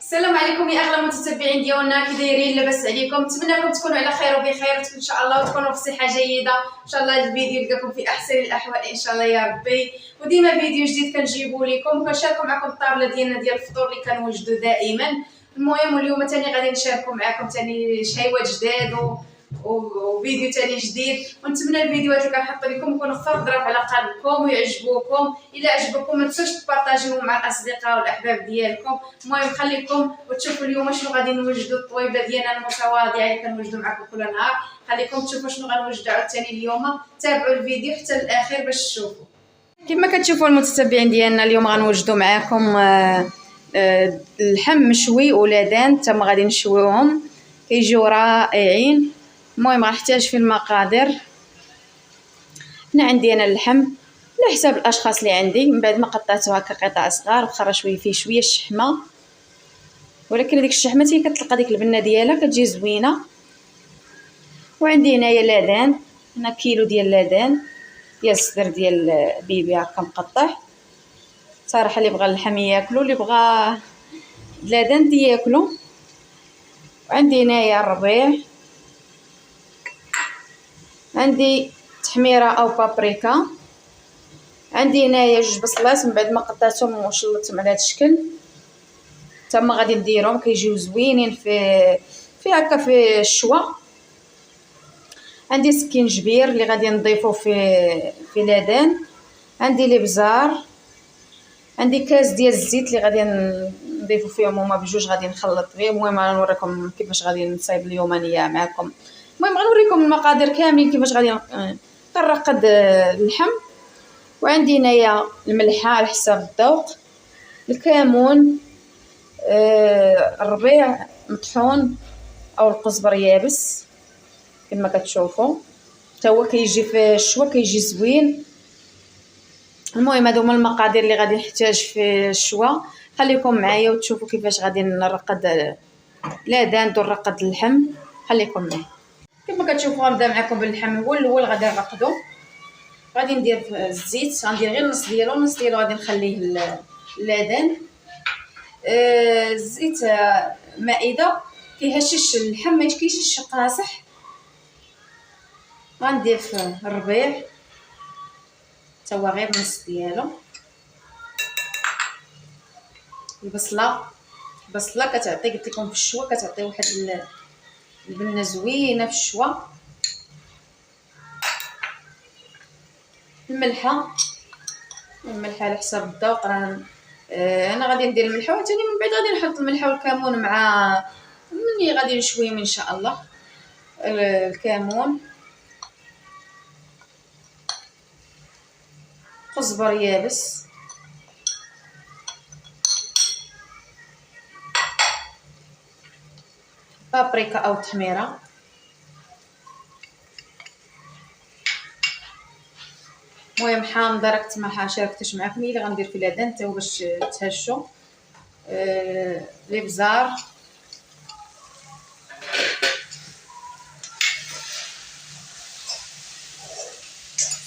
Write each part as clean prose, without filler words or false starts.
السلام عليكم يا اغلى المتتبعين ديالنا، كي دايرين؟ لاباس عليكم؟ نتمنىكم تكونوا على خير وبخير ان شاء الله، وتكونوا في صحه جيده ان شاء الله. الفيديو يلقاكم في احسن الاحوال ان شاء الله يا ربي. وديما فيديو جديد كنجيبو لكم وكنشاركوا معكم الطابله ديالنا ديال الفطور اللي كنوجدوا دائما. المهم اليوم ثاني غادي نشاركوا معكم ثاني شهيوات جداد وفيديو ثاني جديد، ونتمنى الفيديوهات اللي كنحط لكم يكونوا خفاف ظراف على قلبكم ويعجبوكم. الا عجبكم ما تنسوش تبارطاجيوه مع الاصدقاء والاحباب ديالكم. المهم خليكم وتشوفوا اليوم شنو غادي نوجدوا. الطويبه ديالنا المتواضعه اللي كنوجدوا معكم كل نهار، خليكم تشوفوا شنو غنوجدوا عاوتاني اليوم. تابعوا الفيديو حتى للاخر باش تشوفوا. كما كتشوفوا المتتبعين ديالنا اليوم غنوجدوا معكم اللحم مشوي ولادان تما غادي نشويوهم كيجيو رائعين. المهم غنحتاج في المقادير. هنا عندي انا اللحم على حساب الاشخاص اللي عندي، من بعد ما قطعته هكا قطع صغار وخرج فيه شويه الشحمه، ولكن هذيك الشحمه حتى كتلقى ديك البنه ديالها كتجي زوينه. وعندي هنايا لادان، هنا كيلو ديال اللادان ديال الصدر ديال بيبي هكا مقطع. صراحه اللي بغى اللحم ياكلو، اللي بغى اللادان ياكلو. وعندي هنايا الربيع، عندي تحميره او بابريكا، عندي هنايا جوج بصلات من بعد ما قطعتهم وشلطتهم على هذا الشكل. تما غادي نديرهم كيجيو زوينين في هكا في الشوا. عندي سكينجبير اللي غادي نضيفو في لادان، عندي الابزار، عندي كاس ديال الزيت اللي غادي نضيفو فيهم هما بجوج، غادي نخلط فيهم. المهم غنوريكم كيفاش غادي نصايب اليومانيه معكم. المهم غنوريكم المقادير كاملين كيفاش غادي نرقد اللحم. وعندي هنايا الملحه على حساب الذوق، الكمون، الربيع مطحون او القزبر يابس كما كتشوفوا، حتى هو كيجي في الشوا كيجي زوين. المهم هادو هما المقادير اللي غادي نحتاج في الشوا. خليكم معايا وتشوفوا كيفاش غادي نرقد لادان نرقد اللحم. خليكم معايا. كما كتشوفوا غنبدا معكم باللحم. هو الاول غادي نرقدو. غادي ندير الزيت، غندير غير نص ديالو غادي نخليه اللادان. الزيت مائده كيهشش اللحم، ما كيشش قاصح. غندير في الربيع حتى هو غير نص ديالو. البصله كتعطي، قلت لكم في الشوا كتعطي واحد البنه زوينه في الشوا. الملحه على حساب الذوق. انا غادي ندير الملحه وثاني من بعد غادي نحط الملحه والكمون مع ملي غادي نشويهم ان شاء الله. الكمون، قزبر يابس، بابريكا او تحميره، المهم حامضه راك ما شاركتش معكم اللي غندير في لادان حتى هو باش تهشوا. الابزار،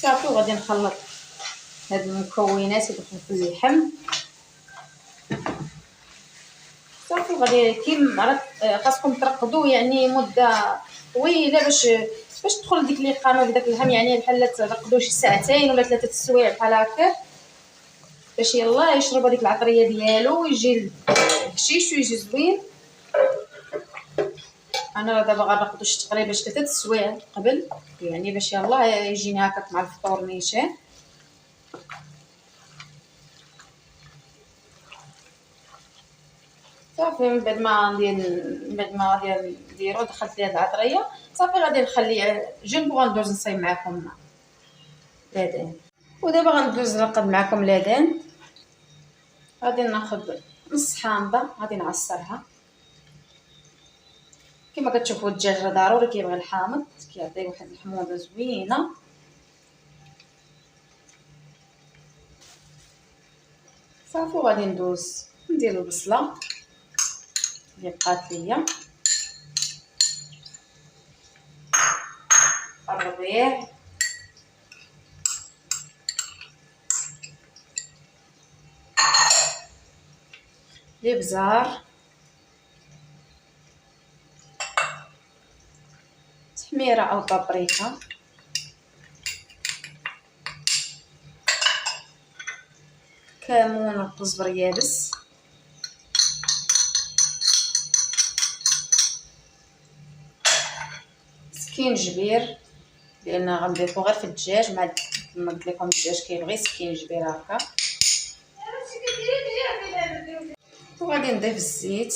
صافي. وغادي نخلط هاد المكونات يدخلوا في اللحم صافي. وغادي كيما خاصكم ترقدوه يعني مده طويله باش تدخل ديك اليقامه بداك اللحم، يعني بحال ترقدوه شي ساعتين ولا 3 السوايع بحال هكا، باش يلاه يشرب هذيك العطريه ديالو ويجي هشيش ويجي زوين. انا دابا غنرقدو شي تقريبا 3 السوايع قبل، يعني باش يلاه يجيني هكاك مع الفطور نيشان. صافي من بعد ما غادي نديرو دخلت ليه العطريه صافي غادي نخليه جنب وغندوز نصايب معكم لادان. ودابا غندوز نرقد معكم لادان. غادي ناخذ نص حامضه غادي نعصرها. كما كتشوفوا الدجاج راه ضروري كيبغي الحامض، كيعطي واحد الحموضه زوينه. صافي وغادي ندوز ندير البصله اللي بقات ليا، الربيع، الابزار، تحميره او بابريكا، كمون وكزبر يابس، سكينجبير لان غنضيفو غير في الدجاج، مع كما قلت لكم الدجاج كيبغي سكينجبير هكا. وغادي نضيف الزيت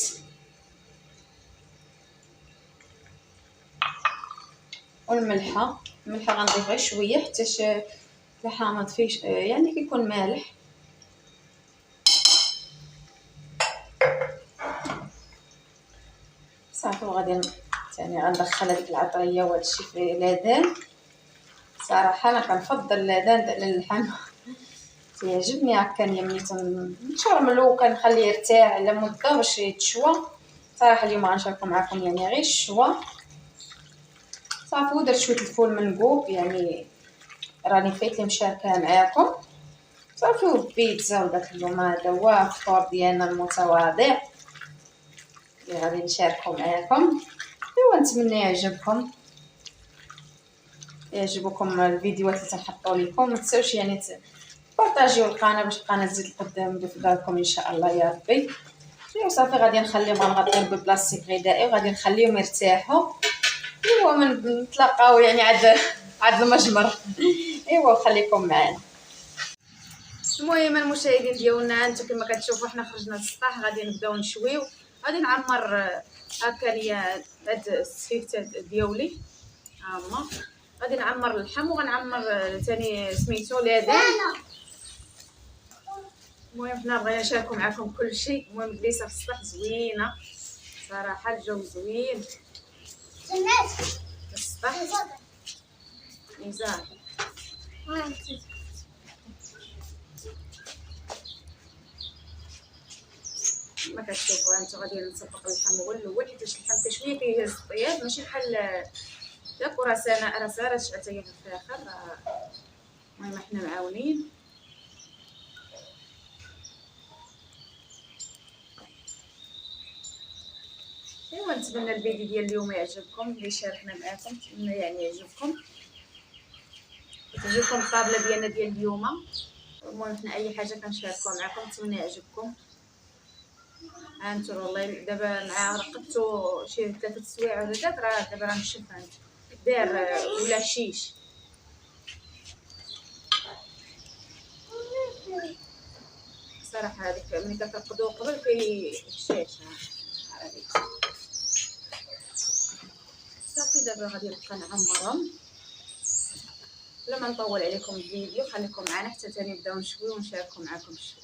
والملحه. الملحه غنضيف غير شويه حتىش اللحمه ما تفيش، يعني كيكون مالح. صافي وغادي ثاني غندخل هذيك العطريه وهذا الشيء في لادان. صراحه انا كنفضل اللادان على اللحم، تيعجبني هكا ملي تنشرملو وكنخليه يرتاح على مده باش يتشوى. صراحه اليوم غنشاركو معكم يعني غير الشوا. صافي ودرت شويه الفول منقوب، يعني راني فايتلي مشاركه معاكم. صافي وبيتزا وداك اليوم هذا هو الفطور ديالنا المتواضع اللي غادي نشاركو معاكم. ايوا نتمنى يعجبكم الفيديوهات اللي تنحطوا لكم. ما تنساوش يعني بارطاجيو القناه باش القناه تزيد لقدام بفضلكم ان شاء الله يا ربي. ايوا صافي غادي نخليهم غنغطيهم ببلاستيك غذائي وغادي نخليهم يرتاحوا. ايوا من نتلاقاو يعني عاد المجمر. ايوا خليكم معنا. المهم المشاهدين ديالنا انتم كما كتشوفوا حنا خرجنا للسطح، غادي نبداو نشويو. غادي نعمر هكا ليا هاد السفيفته ديالي هما. غادي نعمر اللحم وغنعمر ثاني سميتو لادان. المهم حنا بغينا نشاركو معكم كل شيء. المهم جليسه في السطح زوينه صراحه، الجو زوين في السطح مزال. ما كتشوفوا انتم غادي نسبق اللحم هو الاول، حيت اللحم شويه كيهز الطياب ماشي بحال داك راه شعتها هي في الاخر. المهم حنا معاونين. ايوا نتمنى الفيديو ديال اليوم يعجبكم اللي شاركنا معكم، نتمنى يعني يعجبكم وتعجبكم الطابله ديالنا ديال اليوم. المهم حنا اي حاجه كنشاركوها معكم نتمنى يعجبكم. انتم والله دابا مع رقدتو شي 3 سوايع ولا 4 راه دابا راه نشف دار ولا شيش. صراحه هذيك ملي كترقدو قبل كيهشاش هذيك. صافي دابا غادي نبقى نعمرهم بلا ما نطول عليكم الفيديو. خليكم معنا حتى ثاني نبداو نشوي ونشاركو معكم الشوي.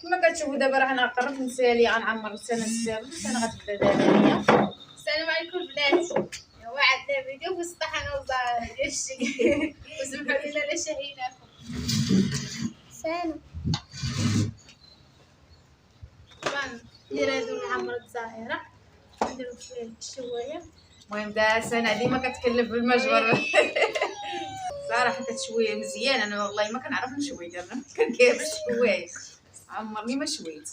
كما كتشوفوا دابا راه انا قربت نسالي غنعمر السنه السابق. انا غتبدا دابا هي. السلام عليكم البنات. هو عندنا فيديو في السطح انا وزهره ديال الشي وسمحوا لنا لا شهيناكم. سلام طبعا ندير هادو نعمر الزهره نديرو في الشوايه. المهم دا سنه ديما كتكلف بالمجبر. صراحه كتشوي مزيان. انا والله ما كنعرف نشوي دابا كنكابش شوايه عمرني ما شويت.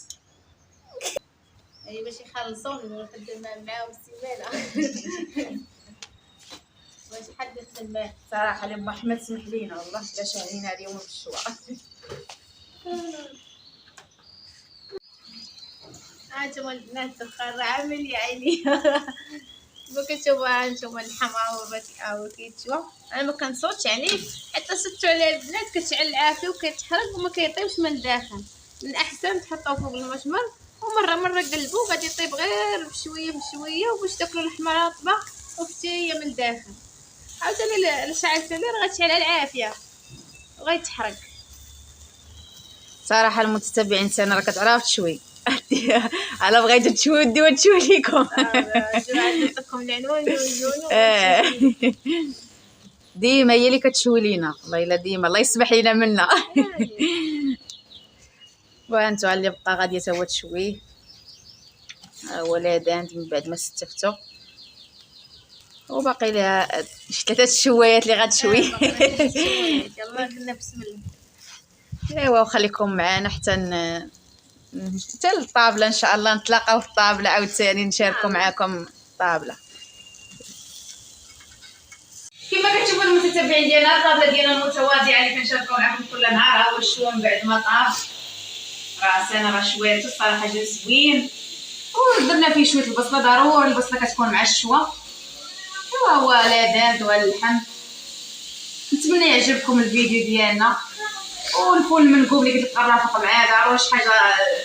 يعني باش يخلصوني ونخدم معاهم السيمانه. باش حد يخدم معاه صراحه لما احمد سمح لينا والله لا شاهينا اليوم في الشوا. هانتوما البنات الخر عامل يا عيني. كتشوفوا هانتوما اللحم هاو كيتشوى. انا ما كنصوتش عليه حتى صفتو على البنات كتشعل العافيه وكيتحرق وما كيطيبش من الداخل. من الاحسن تحطوه فوق المجمر ومره قلبوه غادي يطيب غير بشويه وباش تاكلوا اللحمه رطبه وحتى هي من الداخل. عاوتاني الشعل كبير غتشعل على العافيه وغيتحرق. صراحه المتتبعين تاعنا راه كتعرف تشوي. على بغيتو تشوي ديو تشوي ليكم. عندكم العنوان ويجونوا. ديما هي اللي كتشوي لينا والله الا ديما الله يسمح لينا منا. وانتو اللي بقى غادي تا هو تشوي ولادان من بعد ما استفتو وباقي لها 3 شوايات اللي غتشوي. يلا كنا بسم الله. ايوا وخليكم معنا حتى الطابله ان شاء الله نتلاقاو في الطابله عاوتاني نشاركوا معكم الطابله. كما كتشوفوا المتتبعين ديالنا الطابله ديالنا المتواضعه اللي كنشاركوا معكم كل نهار، ها هو الشوا من بعد ما طاب راسنا راه شويته الصراحه جا زوين، ودرنا فيه شويه البصله، ضروري البصله كتكون مع الشوا. ايوا هو لذاذ واللحم. نتمنى يعجبكم الفيديو ديالنا، والفول المنقوب اللي قلت لك الرافق معاه ضروري شي حاجه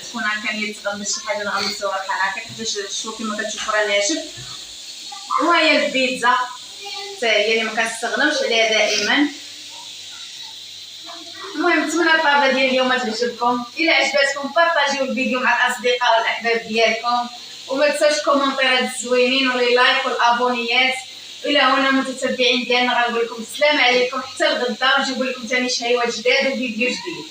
تكون هكا متغمس، شي حاجه نغمسوها بحال هكا حيت الشوا كما كتشوفوا راه ناشف. وهي البيتزا حتى هي اللي ما كنستغناوش عليها دائما. المهم نتمنى الطابله ديال اليوم تعجبكم، الا عجبتكم بارطاجيو الفيديو مع الاصدقاء والاحباب ديالكم، وما تنساوش كومونتيرات زوينين ولي لايك والابونيات. الى هنا متتبعين ديالنا غنقول لكم السلام عليكم حتى الغدا، ونجيب لكم ثاني شهيوات جداد وفيديو جديد.